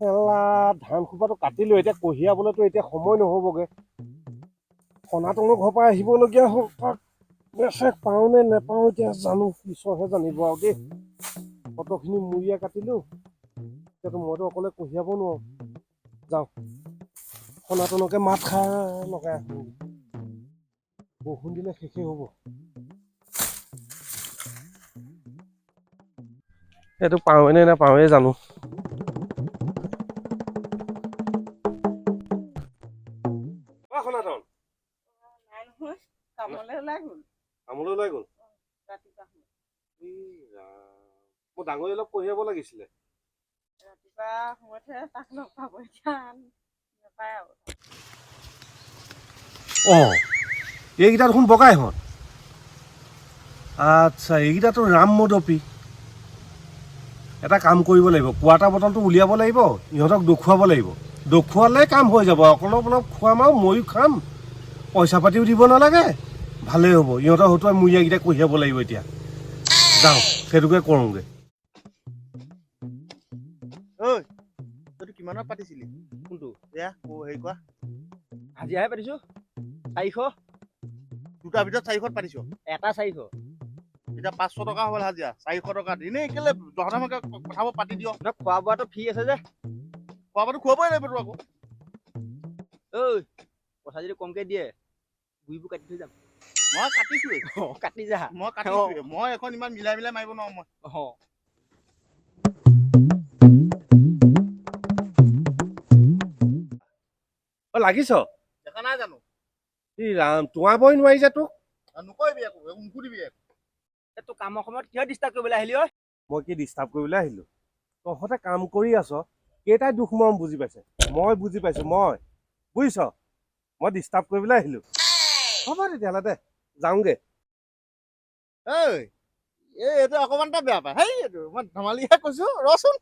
এলা ধান খোপাটো কাটিলো এতিয়া কঢ়িয়াবলৈতো এতিয়া সময় নহ'বগে সনাতনৰ ঘৰৰ পৰা আহিবলগীয়া হ'ল তাক মেছেজ পাওঁ নে নেপাওঁ এতিয়া জানো ঈশ্বৰহে জানিব আৰু দেই কতখিনি মুৰিয়া কাটিলো এতিয়াতো মইতো অকলে কঢ়িয়াব নোৱাৰো যাওঁ সনাতনকে মাত খাই লগাই আহোঁ বৰষুণ দিলে শেষেই হ'ব এইটো পাওঁনে নাপাওঁৱে জানো সনাতন কামলৈ ওলাই গ'ল কামলৈ ওলাই গ'ল ৰাতিপুৱা মোৰ ডাঙৰি অলপ কঢ়িয়াব লাগিছিলে ৰাতিপুৱা সময়তহে তাক লগ পাব এতিয়া নাপায় আৰু অঁ এইকেইটা দেখোন বগাই ইহঁত আচ্ছা এইকেইটাতো ৰাম মদপি এটা কাম কৰিব লাগিব কোৱাটাৰ বটলটো উলিয়াব লাগিব ইহঁতক দেখুৱাব লাগিব দেখুৱালে কাম হৈ যাব অলপ অলপ খুৱাম আৰু ময়ো খাম পইচা পাতিও দিব নালাগে ভালেই হ'ব ইহঁতৰ হতুৱাই মুৰিয়াকেইটা কঢ়িয়াব লাগিব এতিয়া যাওঁ সেইটোকে কৰোঁগৈ ঐ তইতো কিমানত পাতিছিলি কোনটো এয়া হেৰি কোৱা হাজিৰাহে পাতিছো 400 দুটাৰ ভিতৰত 400ত পাতিছ এটা 400 এতিয়া 500 টকা হ'ল হাজিৰা 400 টকা এনেই কেলে জহতামকে কথাবোৰ পাতি দিয় ন খোৱা বোৱাটো ফ্ৰী আছে যে খোৱা বোৱাটো খুৱাবই লাগিব তোৰ আকৌ ঐ পইচা যদি কমকে দিয়ে গুৰিবোৰ কাটি থৈ যাম মই কাটিছোৱে কাটি যা মই কাটিছোৱে মই এখন ইমান মিলাই মাৰিব নোৱাৰো মই লাগিছ দেখা নাই জানো ই ৰাম তোৱাবই নোৱাৰি যে তোক নকৰিবি একো নুসুধিবি একো তোৰ কামৰ সময়ত কিয় ডিষ্টাৰ্ব কৰিবলৈ আহিলি ঐ মই কি ডিষ্টাৰ্ব কৰিবলৈ আহিলোঁ তহঁতে কাম কৰি আছ কেইটাই দুখ মৰম বুজি পাইছে মই বুজি পাইছোঁ মই বুজিছ মই ডিষ্টাৰ্ব কৰিবলৈ আহিলোঁ হ'ব তেতিয়াহ'লে দে যাওঁগৈ এইটো অকমান এটা বেয়া পায় হেই এইটো মই ধেমালিহে কৈছো ৰচোন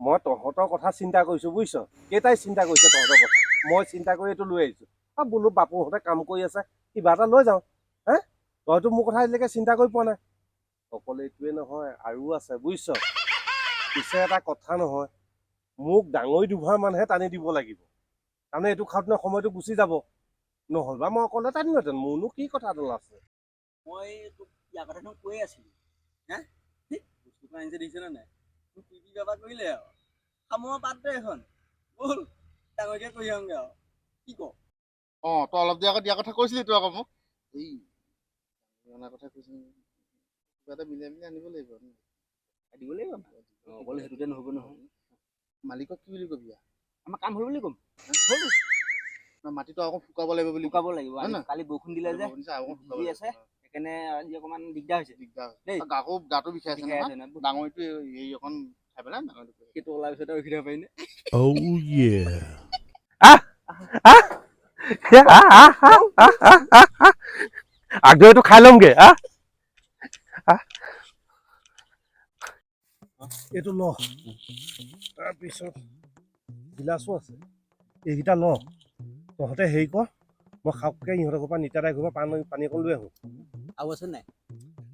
মই তহঁতৰ কথা চিন্তা কৰিছোঁ বুজিছ কেইটাই চিন্তা কৰিছে তহঁতৰ কথা মই চিন্তা কৰি এইটো লৈ আহিছোঁ বোলো বাপুহঁতে কাম কৰি আছে কিবা এটা লৈ যাওঁ হে তইতো মোৰ কথা আজিলৈকে চিন্তা কৰি পোৱা নাই অকল এইটোৱে নহয় আৰু আছে বুজিছ পিছে এটা কথা নহয় মোক ডাঙৰি দুভাৰ মানহে টানি দিব লাগিব তাৰমানে এইটো খাওঁতে সময়টো গুচি যাব নহ'লবা মই অকলে টানিলোহেঁতেন মোৰনো কি কথাটো আছে মই তোক ইয়াৰ কথাটো কৈ আছিলো হা বস্তু আনিছে দেখিছেনে নাই তোক পিপি বাবা কৰিলে আৰু খামৰ বাদ দে এখন ব'ল ডাঙৰকে কৰি আহোঁগে আৰু কি ক তই অলপ দেৰি আগত দিয়া কথা কৈছিলি তই আকৌ মোক এই অনাৰ কথা কৈছিলি কিবা এটা মিলাই আনিব লাগিব দিব লাগিব অকলে সেইটোতে নহ'ব নহয় মালিকক কি বুলি কবি আমাৰ কাম হ'ল বুলি ক'ম মাটিটো আকৌ শুকাব লাগিব বুলি শুকাব লাগিব কালি বৰষুণ দিলে যে দি আছে সেইকাৰণে আজি অকণমান দিগদাৰ হৈছে দেই আকৌ গাটো বিষাইছে ডাঙৰিটো হেৰি অকণ খাই পেলাই সেইটো ওলাৰ পিছতে ৰখি থাকিব পাৰিনে আগদৰিটো খাই ল'মগে এইটো ল তাৰপিছত গিলাচো আছে এইকেইটা ল তহঁতে হেৰি কৰ মই খাওককে ইহঁতৰ ঘৰৰ পৰা নিতাদাই ঘৰৰ পৰা পানী অকণ লৈ আহোঁ আৰু আছে নাই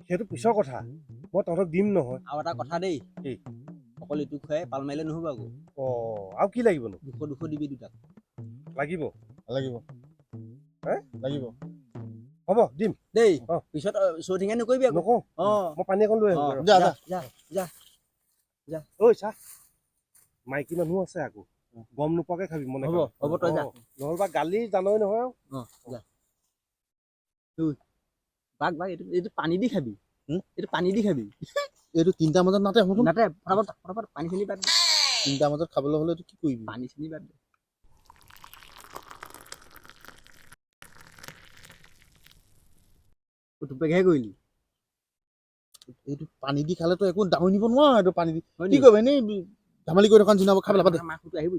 সেইটো পিছৰ কথা মই তহঁতক দিম নহয় আৰু এটা কথা দেই অকল ইটো খুৱাই পাল মাৰিলে নহ'ব আকৌ আৰু কি লাগিবনো 200 দিবি দুটাক লাগিব লাগিব হ'ব দিম দেই পিছত চৌঠিঙা নকৰিবি আকৌ নকওঁ মই পানী অকণ লৈ আহোঁ যা ঐ চা মাইকী মানুহ আছে আকৌ গম নোপোৱাকে খাবি মনে হ'ব তই যা নহ'বা গালি জানই নহয় বাঘ এইটো পানী দি খাবি এইটো পানী দি খাবি এইটো 3টা বজাত নাতে ফটাফট পানী চিনি বাদ দে 3টা বজাত খাবলৈ হ'লে কি কৰিবি পানী চিনি বাদ দে টুপেকহে কৰিলি এইটো পানী দি খালে তো একো ডাঙৰি নিব নোৱাৰ এইটো পানী দি কি কৰিবি এনেই ধেমালি কৰি দোকান চিনাব খাই পেলাব মাংসটো আহিব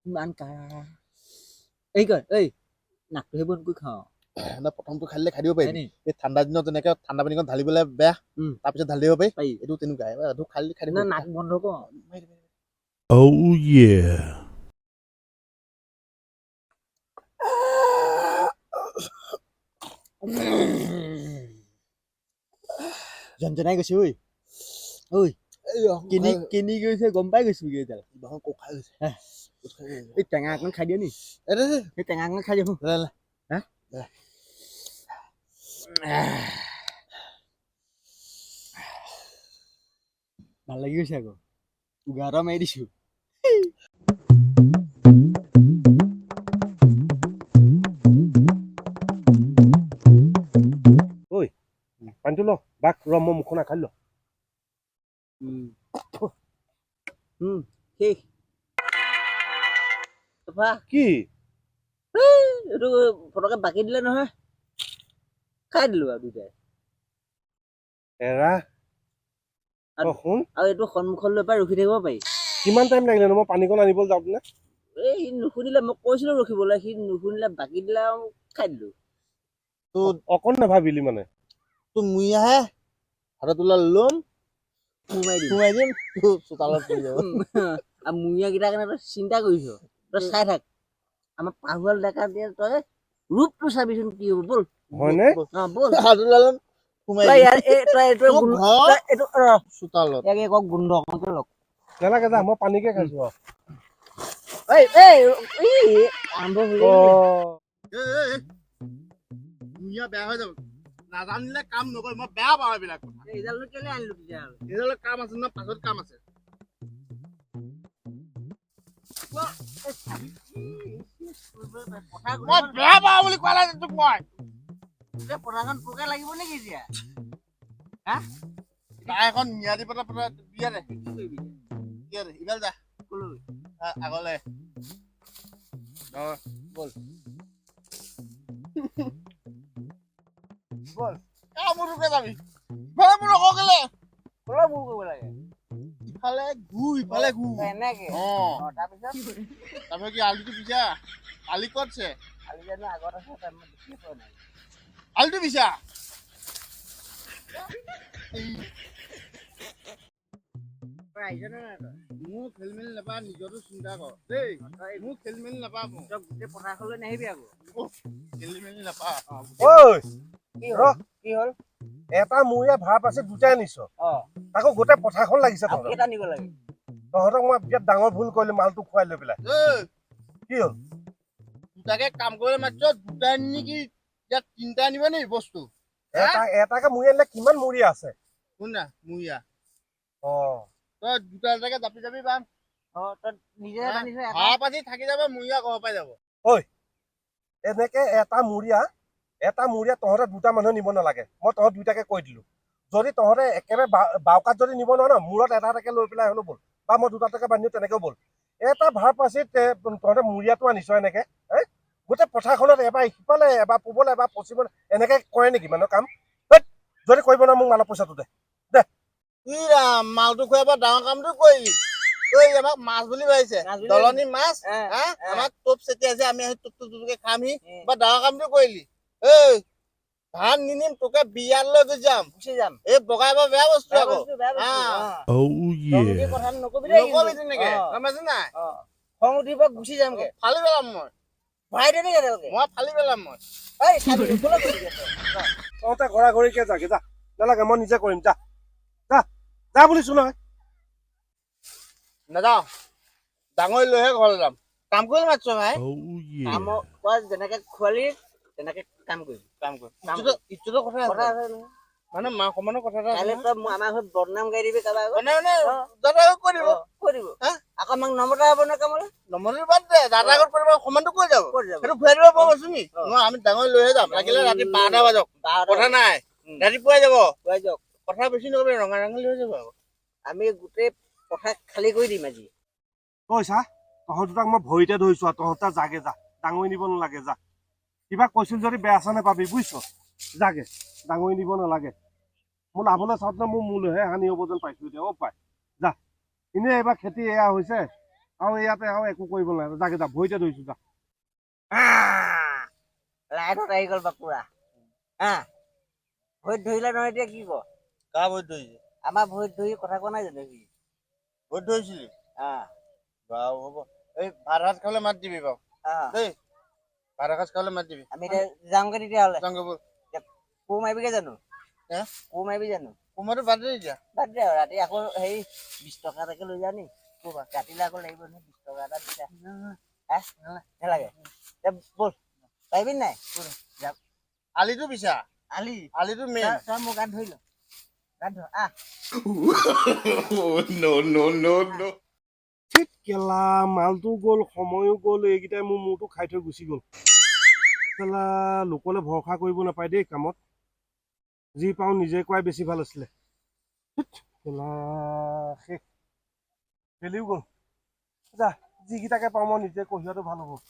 ইমান কাহ এই নাকটোহে বন্ধ কৰি খাওঁ প্ৰথমটো খাই দিলে খাই দিব পাৰিবি এই ঠাণ্ডা দিনত যেনেকে ঠাণ্ডা পানীকণ ঢালিবলৈ বেয়া তাৰপিছত ঢালি দিব পাৰি এইটো তেনেকুৱা এইটো খাই দিব নাক বন্ধ কৰ জনজনাই গৈছে ঐ ঐ কিনি গৈছে গম পাই গৈছো এইডাল কোক খাই গৈছে এই টেঙা অকণ খাই দিয়া নি এই টেঙা অকণ খাই দিওঁ হা ভাল লাগি গৈছে আকৌ উগা এটা মাৰি দিছো পানীটো ল বাক ৰ মই মুখখন নাখাই ল শেষ তাৰপৰা কি এইটো ফটকে বাকি দিলে নহয় খাই দিলো আৰু দুটাই এৰা শুন আৰু এইটো সন্মুখলৈ পৰা ৰখি থাকিব পাৰি কিমান টাইম লাগিলে মই পানীকণ আনিবলৈ যাওঁতে এই সি নুশুনিলে মই কৈছিলো ৰখিবলৈ সি নুশুনিলে বাকি দিলে আৰু খাই দিলো অকণ নাভাবিলি মানে তোৰ মুঞাহে হাতত তোলা ল'ম সোমাই দিম তোৰ চোতালত পৰি যাব আৰু মুঞাকেইটাৰ কাৰণে তই চিন্তা কৰিছ তই চাই থাক আমাৰ পাহুৱাল ডেকা দিয়ে তই ৰূপটো চাবিচোন কি হ'ব ব'ল হয়নে ব'ল হাতত ল'ম সোমাই তই দিম ইয়াৰ তই এইটো তোৰ ঘৰ এইটো চোতালত ইয়াক একক গোন্ধ অকণকে লগ নালাগে যা মই পানীকে খাইছো আৰম্ভ হৈ মুঞা বেয়া হৈ যাব নাজানিলে কাম নকৰে মই বেয়া পাওঁ এইবিলাক কথা এইডালনো কেলে আনিলো তেতিয়াহ'লে এইডালৰ কাম আছে ন পাছত কাম আছে মই বেয়া পাওঁ বুলি কোৱা নাই তোক মই পথাৰখন পোকে লাগিব নেকি এতিয়া তাই এখন ম্যাদী পতা পতা বিয়া দে বিয়া দে ইফালে যা কলৈ আগলে বল বল মোৰকে যাবি ইফালে মোৰ নকওঁ কেলে কলৈ মোৰ কৰিব লাগে ইফালে ইফালে এনেকে তাৰপিছত কি আলুটো পিছা আলি ক'তছে আলি জানো আগত আছে মই দেখিয়ে পোৱা নাই আলুটো পিছা মোৰ খেলি মেলি নাপা নিজৰটো চিন্তা কৰ দেই মোৰ খেলি মেলি নাপা মোৰ গোটেই পথাৰখনলৈ নাহিবি আকৌ খেলি মেলি নাপা কি হ'ল এটা মূৰে ভাৰ পাইছে দুটাই নিছ আকৌ গোটেই পথাৰখন লাগিছে কেইটা নিব লাগে তহঁতক মই বিৰাট ডাঙৰ ভুল কৰিলো মালটো খুৱাই লৈ পেলাই কি হ'ল দুটাকে কাম কৰিলে মাত্ৰ দুটাই নেকি ইয়াত তিনিটা আনিব নি বস্তু এটাকে মুৰি আনিলে কিমান মুৰি আছে শুন না মুঞা অ তই দুটা এটাকে জাপি জাপি বান্ধ তই নিজে ভাৰ পাতি থাকি যাব মুঞা ঘৰৰ পাই যাব এনেকে এটা মুৰিয়া তহঁতে দুটা মানুহ নিব নালাগে মই তহঁত দুইটাকে কৈ দিলো যদি তহঁতে একেবাৰে বাওকাত যদি নিব নোৱাৰ ন মূৰত এটা এটাকে লৈ পেলাই হ'লেও ব'ল বা মই দুটা এটাকে বান্ধিও তেনেকেও ব'ল এটা ভাৰ পাচিত তহঁতে মুৰিয়াটো আনিছ এনেকে গোটেই পথাৰখনত এবাৰ সিফালে এবাৰ পূবলৈ এবাৰ পশ্চিমলৈ এনেকে কৰে নেকি মানুহৰ কাম যদি কৰিব নোৱাৰে মোক মালৰ পইচাটো দে মালটো খুৱাব ডাঙৰ কামটো কৰিলি তই আমাক মাছ বুলি ভাবিছে দলনি মাছ আমাক টোপ চেটিয়াইছে আমি আহি টোপ টোপকে খামহি বা ডাঙৰ কামটো কৰিলি এই ধান নিনিম তোকে বিয়ালৈ গুচি যাম এই বগাই বা বেয়া বস্তু আকৌ নকবি তেনেকে গম পাইছ নাই খং উঠিব গুচি যামগে ফালি পেলাম মই ভৰাই দেবি মই ফালি পেলাম মই তহঁতে ঘৰা ঘৰিকে যাগে যা নালাগে মই নিজে কৰিম যা যা যা বুলিছো নহয় নাযাওঁ ডাঙৰি লৈহে ঘৰলৈ যাম কাম কৰিলে মাতিছ ভাই যেনেকে খোৱালি তেনেকে কাম কৰিম ইটোতো কথা আছে মানে মা সমানৰ কথা এটা আমাৰ ঘৰত বদনাম গাই দিবি কাৰোবাৰ কৰিব আকৌ আমাক নমতা হ'ব নহয় কামলৈ নমনিৰ বাদ দে দাদা ঘৰত কৰিব সমানটো কৈ যাব সেইটো ঘূৰাই দিব পাব আছো নি আমি ডাঙৰি লৈহে যাম লাগিলে ৰাতি 12টা বাজক কথা নাই ৰাতিপুৱাই যাব কথা বেছি নকবি ৰঙা ৰঙা লৈ যাব আকৌ আমি গোটেই পথাৰ খালী কৰি দিম আজি কৈছা তহঁত দুটাক মই ভৰিতে ধৰিছো আৰু তহঁত যাগে যা ডাঙৰি নিব নালাগে যা কিবা কৈছিল যদি বেয়া চা নাপাবি বুজিছ যাগে ডাঙৰি নিব নালাগে মোৰ লাভলৈ চাওঁতে মোৰ মূলহে হানি হ'ব যেন পাইছো এতিয়া পাই যা এনেই এইবাৰ খেতি এয়া হৈছে আৰু ইয়াতে আৰু একো কৰিব নালাগে যাগে যা ভৰিতে ধৰিছো যা লাইটত আহি গ'ল বাপুৰা ভৰিত ধৰিলে নহয় এতিয়া কি ক কাৰ ভৰিত ধৰিছে আমাৰ ভৰিত ধৰি কথা কোৱা নাই জানো সি ভৰিত ধৰিছিলি বাৰু হ'ব এই ভাত সাজ খাবলৈ মাত দিবি বাৰু দেই ভাত সাজ খাবলৈ মাত দিবি আমি এতিয়া যাওঁগে তেতিয়াহ'লে যাওঁগে ব'ল কোৰ মাৰিবিগে জানো হে? কোৰ মাৰিবি জানো কোমৰটো বাদ দি দিয়া বাদ দে আৰু ৰাতি আকৌ হেৰি 20 টকা এটাকে লৈ যা নি ক'ৰবা ৰাতিলৈ আকৌ লাগিব নহয় 20 টকা এটা দিছা নালাগে ব'ল পাৰিবি নাই আলিটো পিছা আলি আলিটো মেইন তই মোৰ গাত ধৰি ল গাত ধৰ আহ ঠিক কেলা মালটো গ'ল সময়ো গ'ল এইকেইটাই মোৰ মূৰটো খাই থৈ গুচি গ'ল কেলা লোকলে ভৰসা কৰিব নাপায় দেই কামত যি পাওঁ নিজে কৰাই বেছি ভাল আছিলে কেলা শেষ খেলিও গ'ল যা যিকেইটাকে পাওঁ মই নিজে কঢ়িয়াটো ভাল হ'ব